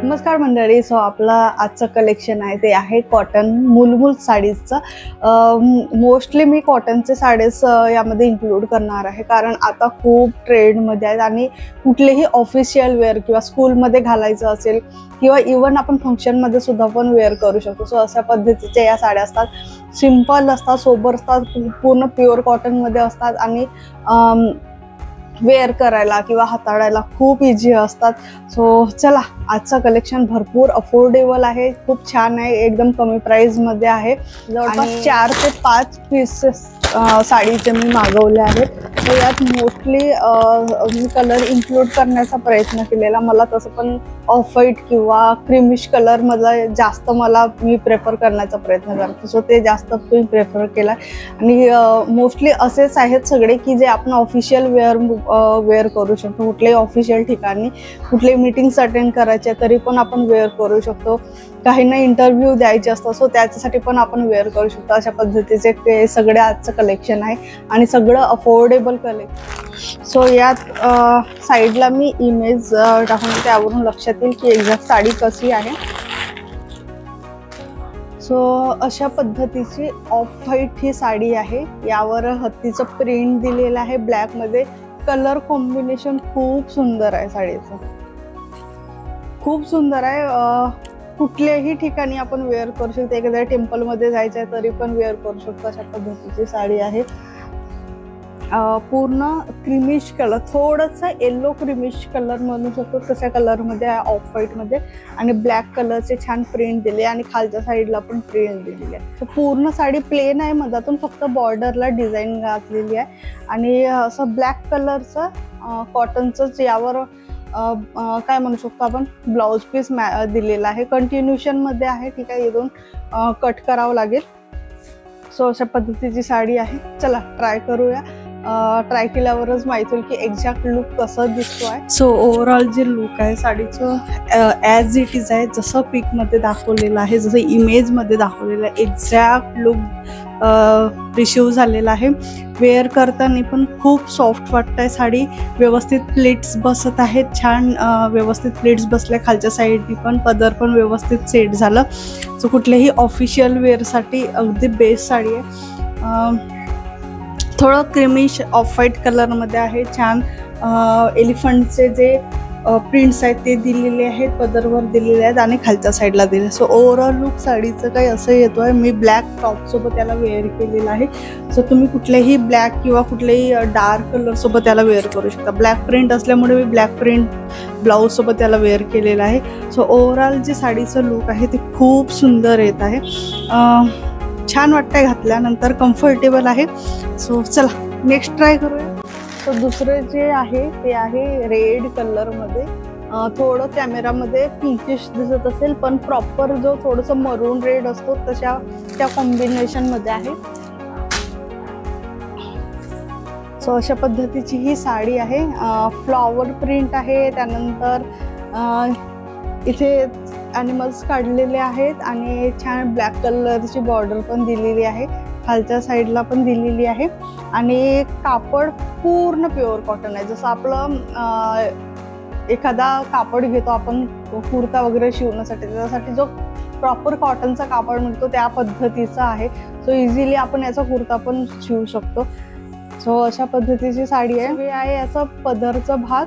नमस्कार मंडळी. सो आपला आजचं कलेक्शन आहे ते आहे कॉटन मुलमुल साडीजचं. मोस्टली मी कॉटनचे साडीज यामध्ये इन्क्लूड करणार आहे, कारण आता खूप ट्रेंडमध्ये आहेत आणि कुठलेही ऑफिशियल वेअर किंवा स्कूलमध्ये घालायचं असेल किंवा इवन आपण फंक्शनमध्ये सुद्धा पण वेअर करू शकतो. सो अशा पद्धतीच्या या साड्या असतात, सिम्पल असतात, सोबर असतात, पूर्ण प्युअर कॉटनमध्ये असतात आणि वेअर करायला किंवा हाताळायला खूप इझी असतात. सो चला, आजचं कलेक्शन भरपूर अफोर्डेबल आहे, खूप छान आहे, एकदम कमी प्राईजमध्ये आहे. जवळपास 4 ते 5 पीसेस साडीचे मी मागवले आहेत. तर यात मोस्टली मी कलर इन्क्लूड करण्याचा प्रयत्न केलेला. मला तसं पण ऑफ व्हाईट किंवा क्रीमिश कलरमधला जास्त मी प्रेफर करण्याचा प्रयत्न करतो. सो ते जास्त मी प्रेफर केला आणि मोस्टली असेच आहेत सगळे की जे आपण ऑफिशियल वेअर करू शकतो. कुठल्याही ऑफिशियल ठिकाणी कुठलेही मीटिंग्स अटेंड करायचे तरी पण आपण वेअर करू शकतो. काहींना इंटरव्ह्यू द्यायचे असतात, सो त्याच्यासाठी पण आपण वेअर करू शकतो. अशा पद्धतीचे ते सगळे आजचं कलेक्शन आहे आणि सगळं अफोर्डेबल कलेक्शन. सो यात साईडला मी इमेज टाकून त्यावरून लक्षात येईल की एक्झॅक्ट साडी कशी आहे. सो अशा पद्धतीची ऑफ व्हाईट ही साडी आहे. यावर हत्तीचं प्रिंट दिलेलं आहे ब्लॅकमध्ये. कलर कॉम्बिनेशन खूप सुंदर आहे साडीचं, खूप सुंदर आहे. कुठल्याही ठिकाणी आपण वेअर करू शकतो. एखाद्या टेम्पलमध्ये जायचं आहे तरी पण वेअर करू शकतो. अशा पद्धतीची साडी आहे. पूर्ण क्रीमिश कलर, थोडंसं येलो क्रीमिश कलर म्हणू शकतो तशा कलरमध्ये आहे, ऑफ व्हाईटमध्ये. आणि ब्लॅक कलरचे छान प्रिंट दिले आणि खालच्या साईडला पण प्रिंट दिलेली आहे. तर पूर्ण साडी प्लेन आहे, मधातून फक्त बॉर्डरला डिझाईन घातलेली आहे. आणि असं ब्लॅक कलरचं कॉटनचंच यावर काय म्हणू शकतो आपण ब्लाउज पीस दिलेला आहे. कंटिन्यूशनमध्ये आहे, ठीक आहे. इथून कट करावं लागेल. सो अशा पद्धतीची साडी आहे. चला ट्राय करूया. ट्राय केल्यावरच माहित होईल की एक्झॅक्ट लुक कसं दिसतो आहे. सो ओव्हरऑल जे लुक आहे साडीचं ॲज इट इज आहे, जसं पिकमध्ये दाखवलेलं आहे, जसं इमेजमध्ये दाखवलेलं आहे, एक्झॅक्ट लुक रिसीव झालेला आहे. वेअर करताना पण खूप सॉफ्ट वाटत आहे साडी. व्यवस्थित प्लेट्स बसत आहेत, छान व्यवस्थित प्लेट्स बसल्या. खालच्या साईडनी पण पदर पण व्यवस्थित सेट झालं. सो कुठल्याही ऑफिशियल वेअरसाठी अगदी बेस्ट साडी आहे. थोडं क्रीमिश ऑफ व्हाईट कलरमध्ये आहे. छान एलिफंटचे जे प्रिंट्स आहेत ते दिलेले आहेत, पदरवर दिलेले आहेत आणि खालच्या साईडला दिले. सो ओव्हरऑल लुक साडीचं काही असं येतो आहे. मी ब्लॅक टॉपसोबत त्याला वेअर केलेलं आहे. सो तुम्ही कुठलेही ब्लॅक किंवा कुठलेही डार्क कलरसोबत त्याला वेअर करू शकता. ब्लॅक प्रिंट असल्यामुळे मी ब्लॅक प्रिंट ब्लाऊजसोबत त्याला वेअर केलेलं आहे. सो ओव्हरऑल जे साडीचं लुक आहे ते खूप सुंदर येत आहे. छान वाटतंय घातल्यानंतर, कम्फर्टेबल आहे. सो चला नेक्स्ट ट्राय करूया. सो दुसरे जे आहे ते आहे रेड कलरमध्ये. थोडं कॅमेरामध्ये पिंकिश दिसत असेल पण प्रॉपर जो थोडंसं मरून रेड असतो त्या कॉम्बिनेशनमध्ये आहे. सो अशा पद्धतीची ही साडी आहे. फ्लॉवर प्रिंट आहे. त्यानंतर इथे ॲनिमल्स काढलेले आहेत आणि छान ब्लॅक कलरची बॉर्डर पण दिलेली आहे. खालच्या साईडला पण दिलेली आहे. आणि कापड पूर्ण प्युअर कॉटन आहे. जसं आपलं एखादा कापड घेतो आपण कुर्ता वगैरे शिवण्यासाठी, त्याच्यासाठी जो प्रॉपर कॉटनचा कापड मिळतो त्या पद्धतीचा आहे. सो इझिली आपण याचा कुर्ता पण शिवू शकतो. सो अशा पद्धतीची साडी आहे. हे आहे याचा पदरचा भाग,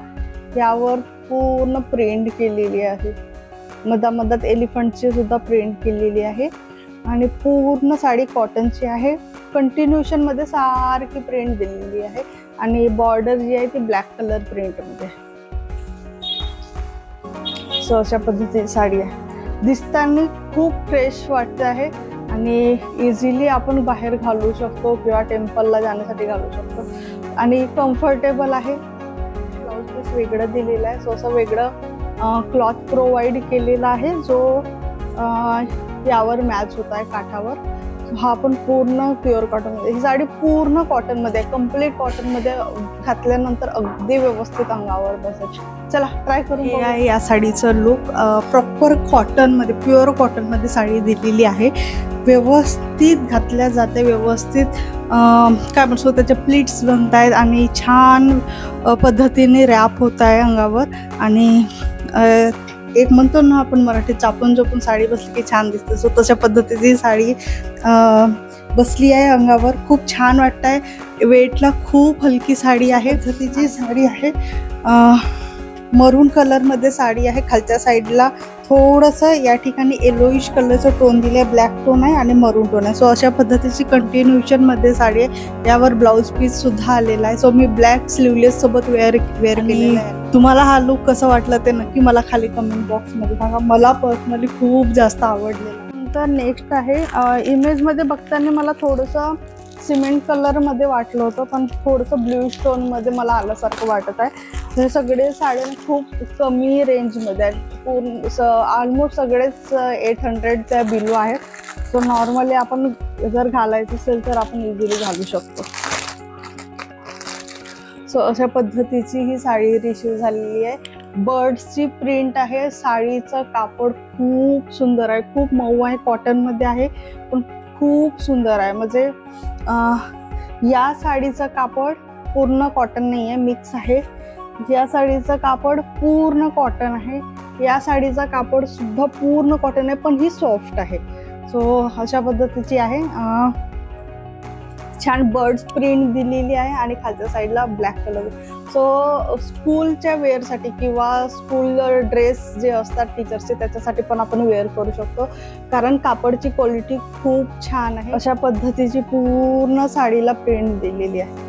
यावर पूर्ण प्रिंट केलेली आहे. मधात एलिफंटची सुद्धा प्रिंट केलेली आहे आणि पूर्ण साडी कॉटनची आहे. कंटिन्यूशनमध्ये सारखी प्रिंट दिलेली आहे आणि बॉर्डर जी आहे ती ब्लॅक कलर प्रिंटमध्ये आहे. सो अशा पद्धतीची साडी आहे. दिसताना खूप फ्रेश वाटते आहे आणि इझिली आपण बाहेर घालू शकतो किंवा टेम्पलला जाण्यासाठी घालू शकतो आणि कम्फर्टेबल आहे. ब्लाउज पीस वेगळं दिलेलं आहे. सो असं वेगळं क्लॉथ प्रोव्हाइड केलेला आहे जो यावर मॅच होत आहे काठावर. हा पण पूर्ण प्युअर कॉटनमध्ये. ही साडी पूर्ण कॉटनमध्ये आहे, कम्प्लीट कॉटनमध्ये. घातल्यानंतर अगदी व्यवस्थित अंगावर बसेल. चला ट्राय करून बघूया. या साडीचं लुक प्रॉपर कॉटनमध्ये, प्युअर कॉटनमध्ये साडी दिलेली आहे. व्यवस्थित घातल्या जाते, व्यवस्थित काय म्हणतो त्याचे प्लीट्स बनत आहेत आणि छान पद्धतीने रॅप होत आहे अंगावर. आणि एक म्हणतो ना आपण मराठीत चापून जोपून साडी बसली की छान दिसते, सो तशा पद्धतीची साडी बसली आहे अंगावर. खूप छान वाटत आहे. वेटला खूप हलकी साडी आहे. तिची साडी आहे मरून कलरमध्ये साडी आहे. खालच्या साईडला थोडंसं या ठिकाणी येलोइश कलरचं टोन दिलं आहे, ब्लॅक टोन आहे आणि मरून टोन आहे. सो अशा पद्धतीची कंटिन्युएशनमध्ये साडी आहे. यावर ब्लाऊज पीस सुद्धा आलेला आहे. सो मी ब्लॅक स्लीवलेस सोबत वेअर केलेला आहे. तुम्हाला हा लुक कसं वाटलं ते नक्की मला खाली कमेंट बॉक्समध्ये सांगा. मला पर्सनली खूप जास्त आवडलेलं. नंतर नेक्स्ट आहे इमेजमध्ये बघताना मला थोडंसं सिमेंट कलरमध्ये वाटलं होतं, पण थोडंसं ब्ल्यूइश टोनमध्ये मला आल्यासारखं वाटत आहे. हे सगळे साड्या खूप कमी रेंजमध्ये आहेत. पूर्ण ऑलमोस्ट सगळेच 800च्या बिलो आहेत. सो नॉर्मली आपण जर घालायचं असेल तर आपण इझिली घालू शकतो. सो अशा पद्धतीची ही साडी रिसीव झालेली आहे. बर्ड्सची प्रिंट आहे. साडीचं कापड खूप सुंदर आहे, खूप मऊ आहे, कॉटनमध्ये आहे पण खूप सुंदर आहे. म्हणजे या साडीचं कापड पूर्ण कॉटन नाही आहे, मिक्स आहे. या साडीचं कापड पूर्ण कॉटन आहे. या साडीचा कापड सुद्धा पूर्ण कॉटन आहे पण ही सॉफ्ट आहे. सो अशा पद्धतीची आहे. छान बर्ड्स प्रिंट दिलेली आहे आणि खालच्या साईडला ब्लॅक कलर. सो स्कूलच्या वेअरसाठी किंवा स्कूल ड्रेस जे असतात टीचर्सचे त्याच्यासाठी पण आपण वेअर करू शकतो, कारण कापडची क्वालिटी खूप छान आहे. अशा पद्धतीची पूर्ण साडीला प्रिंट दिलेली आहे.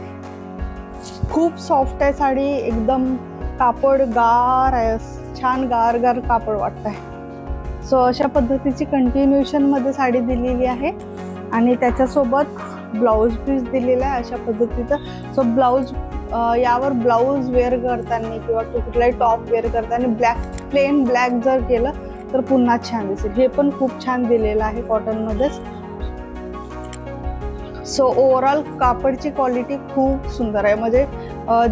खूप सॉफ्ट आहे साडी, एकदम कापड गार आहे, छान गार गार कापड वाटत आहे. सो अशा पद्धतीची कंटिन्युएशनमध्ये साडी दिलेली आहे आणि त्याच्यासोबत ब्लाऊज पीस दिलेला आहे अशा पद्धतीचं. सो ब्लाऊज यावर ब्लाऊज वेअर करताना किंवा कुठलाही टॉप वेअर करताना प्लेन ब्लॅक जर केलं तर पुन्हा छान दिसेल. हे पण खूप छान दिलेलं आहे कॉटनमध्येच. सो ओव्हरऑल कापडची क्वालिटी खूप सुंदर आहे. म्हणजे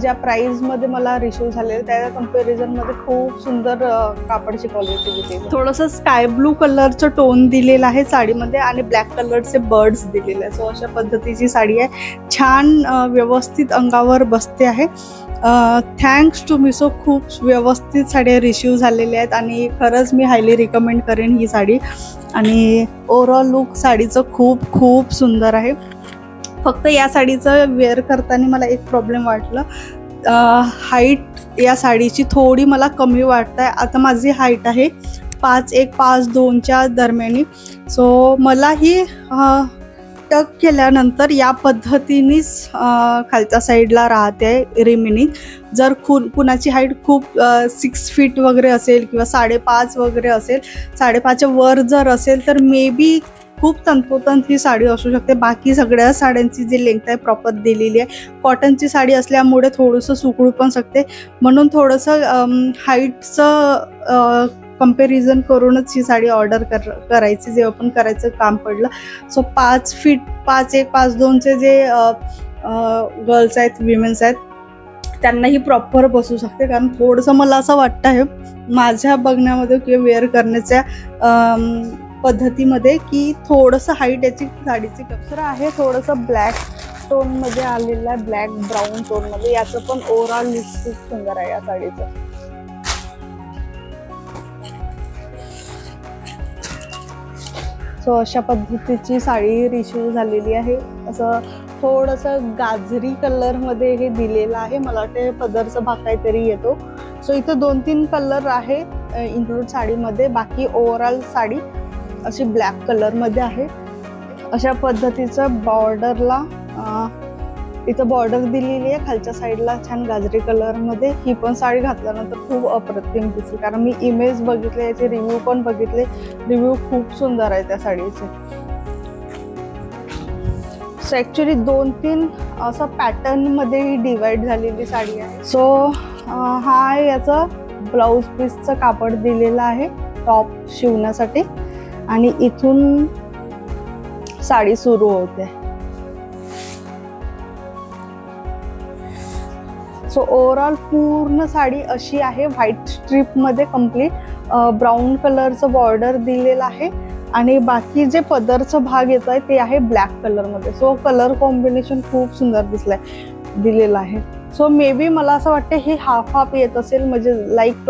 ज्या प्राइसमध्ये मला रिसीव झालेलं त्या कम्पॅरिझनमध्ये खूप सुंदर कापडची क्वालिटी दिली. थोडंसं स्काय ब्लू कलरचं टोन दिलेलं आहे साडीमध्ये आणि ब्लॅक कलरचे बर्ड्स दिलेले आहे. सो अशा पद्धतीची साडी आहे. छान व्यवस्थित अंगावर बसते आहे. थँक्स टू मिशो खूप व्यवस्थित साड्या रिसीव झालेल्या आहेत आणि खरंच मी हायली रिकमेंड करेन ही साडी. आणि ओव्हरऑल लुक साडीचं खूप खूप सुंदर आहे. फक्त या साडीचं वेअर करताना मला एक प्रॉब्लेम वाटलं, हाईट या साडीची थोडी मला कमी वाटत आहे. आता माझी हाईट आहे 5'1", 5'2" दरम्यानी. सो मला ही टक केल्यानंतर या पद्धतीनेच खालच्या साईडला राहते रिमेनिंग. जर कुणाची हाईट खूप 6 फीट वगैरे असेल किंवा 5.5 वगैरे असेल, 5.5च्या वर जर असेल तर मे बी खूप तंतोतंत ही साडी असू शकते. बाकी सगळ्या साड्यांची जी लेंथ आहे प्रॉपर दिलेली आहे. कॉटनची साडी असल्यामुळे थोडंसं सुकळू पण शकते, म्हणून थोडंसं हाईटचं कंपॅरिझन करूनच ही साडी ऑर्डर करायची जेव्हा पण करायचं काम पडलं. सो 5 फीट 5'1", 5'2" जे गर्ल्स आहेत, विमेन्स आहेत, त्यांनाही प्रॉपर बसू शकते. कारण थोडंसं मला असं वाटतं आहे माझ्या बघण्यामध्ये किंवा वेअर करण्याच्या पद्धतीमध्ये की थोडंसं हाईट याची साडीची दुसरं आहे. थोडंसं ब्लॅक टोनमध्ये आलेलं आहे, ब्लॅक ब्राऊन टोनमध्ये. याचं पण ओव्हरऑल लुक खूप सुंदर आहे या साडीचं. सो अशा पद्धतीची साडी रिसीव झालेली आहे. असं थोडंसं गाजरी कलरमध्ये हे दिलेलं आहे. मला वाटते पदरचा भाग काहीतरी येतो. सो इथं 2-3 कलर आहे इन्क्लूड साडीमध्ये. बाकी ओव्हरऑल साडी अशी ब्लॅक कलरमध्ये आहे. अशा पद्धतीचं बॉर्डरला इथं बॉर्डर दिलेली आहे. खालच्या साईडला छान गाजरी कलरमध्ये. ही पण साडी घातल्यानंतर खूप अप्रतिम दिसते, कारण मी इमेज बघितले, याचे रिव्ह्यू पण बघितले. रिव्ह्यू खूप सुंदर आहे त्या साडीचे. सो ॲक्च्युली 2-3 असं पॅटर्नमध्ये ही डिवाइड झालेली साडी आहे. सो हा याचं ब्लाऊज पीसचं कापड दिलेलं आहे टॉप शिवण्यासाठी आणि इथून साडी सुरू होते. सो ओव्हरऑल पूर्ण साडी अशी आहे, व्हाईट स्ट्रीपमध्ये कम्प्लीट. ब्राऊन कलरचं बॉर्डर दिलेलं आहे आणि बाकी जे पदरचा भाग येत आहे ते आहे ब्लॅक कलर मध्ये. सो कलर कॉम्बिनेशन खूप सुंदर दिलेलं आहे. सो मे बी मला असं वाटतं हे हाफ हाफ येत असेल, म्हणजे लाईक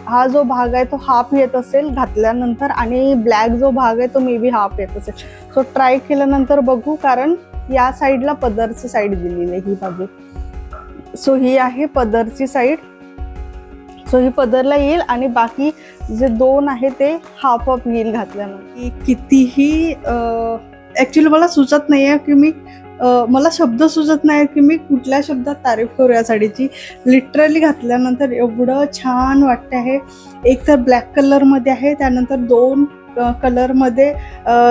हा जो भाग आहे तो हाफ येत असेल घातल्यानंतर आणि ब्लॅक जो भाग आहे तो मे बी हाफ येत असेल. सो ट्राय केल्यानंतर बघू, कारण या साईडला पदरची साईड दिलेली आहे ही बाजू. सो ही आहे पदरची साईड. सो ही पदरला येईल आणि बाकी जे दोन आहे ते हाफ हाफ येईल घातल्यानंतर. कितीही ऍक्च्युली मला सुचत नाहीये की मला शब्द सुचत नाही की मी कुठल्या शब्दात तारीफ करू या साडीची. लिटरली घातल्यानंतर एवढं छान वाटतं आहे. एक तर ब्लॅक कलरमध्ये आहे, त्यानंतर दोन कलरमध्ये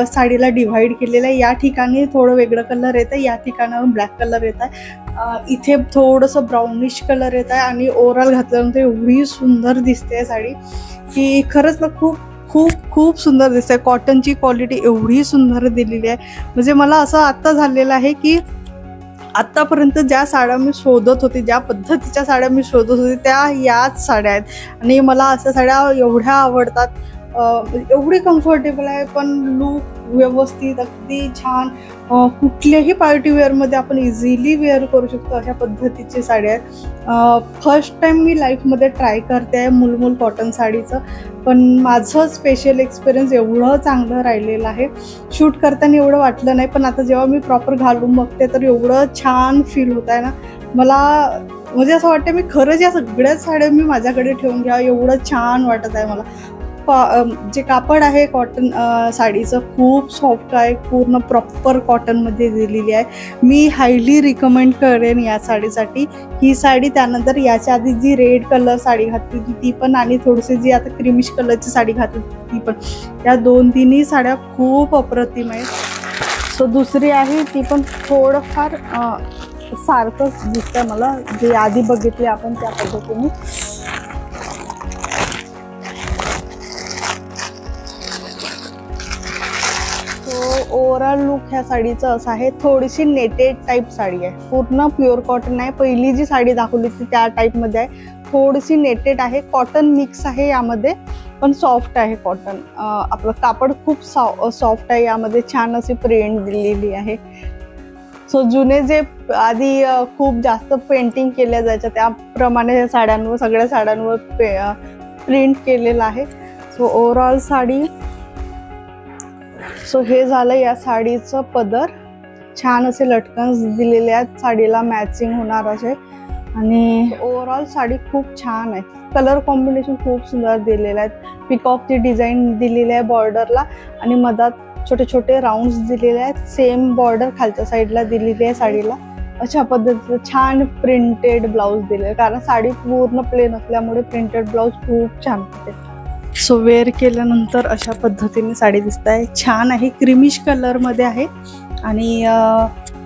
साडीला डिव्हाइड केलेलं आहे. या ठिकाणी थोडं वेगळं कलर येतं, या ठिकाणावरून ब्लॅक कलर येत आहे, इथे थोडंसं ब्राउनिश कलर येत आहे आणि ओव्हरऑल घातल्यानंतर एवढी सुंदर दिसते साडी की खरंच ना खूप खूप खूप सुंदर दिसते. कॉटनची क्वालिटी एवढी सुंदर दिलेली आहे. म्हणजे मला असं आत्ता झालेलं आहे की आत्तापर्यंत ज्या साड्या मी शोधत होते, ज्या पद्धतीच्या साड्या मी शोधत होते त्या याच साड्या आहेत आणि मला अशा साड्या एवढ्या आवडतात. एवढी कम्फर्टेबल आहे, पण लूक व्यवस्थित अगदी छान. कुठल्याही पार्टी वेअरमध्ये आपण इझिली वेअर करू शकतो अशा पद्धतीची साडी आहेत. फर्स्ट टाइम मी लाईफमध्ये ट्राय करते आहे मुलमुल कॉटन साडीचं, पण माझं स्पेशल एक्सपिरियन्स एवढं चांगलं राहिलेलं आहे. शूट करताना एवढं वाटलं नाही, पण आता जेव्हा मी प्रॉपर घालून बघते तर एवढं छान फील होत आहे ना मला. म्हणजे असं वाटतं मी खरंच या सगळ्याच साड्या मी माझ्याकडे ठेवून घ्या, एवढं छान वाटत आहे मला. जे कापड आहे कॉटन साडीचं खूप सॉफ्ट आहे, पूर्ण प्रॉपर कॉटनमध्ये दिलेली आहे. मी हायली रिकमेंड करेन या साडीसाठी ही साडी. त्यानंतर याच्या आधी जी रेड कलर साडी घातली होती ती पण, आणि थोडीशी जी आता क्रीमिश कलरची साडी घातली ती पण, या तिन्ही साड्या खूप अप्रतिम आहेत. सो दुसरी आहे ती पण थोडंफार सारखंच दिसतंय मला, जे आधी बघितले आपण त्या पद्धतीने. ओव्हरऑल लुक ह्या साडीचं असं आहे. थोडीशी नेटेड टाईप साडी आहे, पूर्ण प्युअर कॉटन आहे. पहिली जी साडी दाखवली ती त्या टाईपमध्ये आहे, थोडीशी नेटेड आहे. कॉटन मिक्स आहे यामध्ये, पण सॉफ्ट आहे कॉटन. आपलं कापड खूप सॉफ्ट आहे, यामध्ये छान अशी प्रिंट दिलेली आहे. सो जुने जे आधी खूप जास्त पेंटिंग केल्या जायच्या त्याप्रमाणे साड्यांवर, सगळ्या साड्यांवर प्रिंट केलेलं आहे. So overall sari. सो हे झालं या साडीचं पदर. छान असे लटकन्स दिलेले आहेत साडीला मॅचिंग होणार असे, आणि ओव्हरऑल साडी खूप छान आहे. कलर कॉम्बिनेशन खूप सुंदर दिलेले आहेत. पिकॉकची डिझाईन दिलेली आहे बॉर्डरला, आणि मधात छोटे छोटे राऊंड्स दिलेले आहेत. सेम बॉर्डर खालच्या साईडला दिलेली आहे साडीला. अशा पद्धतीचं छान प्रिंटेड ब्लाऊज दिले, कारण साडी पूर्ण प्लेन असल्यामुळे प्रिंटेड ब्लाऊज खूप छान होते. सो वेअर केल्यानंतर अशा पद्धतीने साडी दिसत आहे. छान आहे, क्रीमिश कलरमध्ये आहे आणि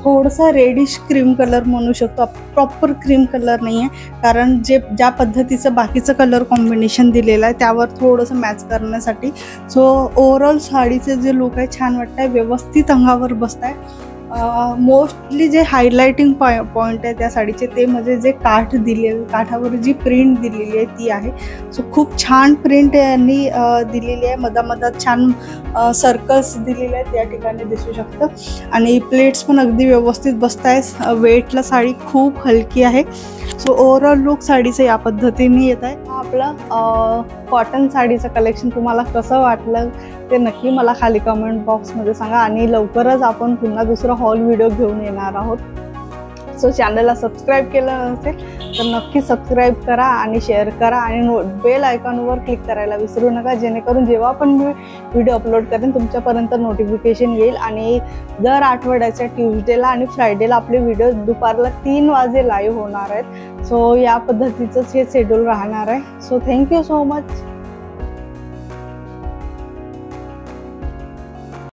थोडासा रेडिश क्रीम कलर म्हणू शकतो. प्रॉपर क्रीम कलर नाही आहे, कारण ज्या पद्धतीचं बाकीचं कलर कॉम्बिनेशन दिलेलं आहे त्यावर थोडंसं मॅच करण्यासाठी. सो ओव्हरऑल साडीचे जे लुक आहे छान वाटत आहे, व्यवस्थित अंगावर बसत आहे. मोस्टली जे हायलायटिंग पॉईंट आहे त्या साडीचे ते म्हणजे जे काठावर जी प्रिंट दिलेली आहे ती आहे. सो खूप छान प्रिंट यांनी दिलेली आहे. मधामधात छान सर्कल्स दिलेले आहेत, या ठिकाणी दिसू शकतं. आणि प्लेट्स पण अगदी व्यवस्थित बसत आहे. वेटला साडी खूप हलकी आहे. सो ओव्हरऑल लुक साडीचं या पद्धतीने येत आहे. हा आपला कॉटन साडीचं कलेक्शन तुम्हाला कसं वाटलं ते नक्की मला खाली कमेंट बॉक्समध्ये सांगा. आणि लवकरच आपण पुन्हा दुसरा हॉल व्हिडिओ घेऊन येणार आहोत. सो चॅनलला सबस्क्राईब केलं नसेल तर नक्की सबस्क्राईब करा आणि शेअर करा, आणि बेल आयकॉनवर क्लिक करायला विसरू नका, जेणेकरून जेव्हा पण मी व्हिडिओ अपलोड करेन तुमच्यापर्यंत नोटिफिकेशन येईल. आणि दर आठवड्याच्या ट्यूजडेला आणि फ्रायडेला आपले व्हिडिओ दुपारला 3 वाजे लाईव्ह होणार आहेत. सो या पद्धतीचंच हे शेड्यूल राहणार आहे. So thank you so much.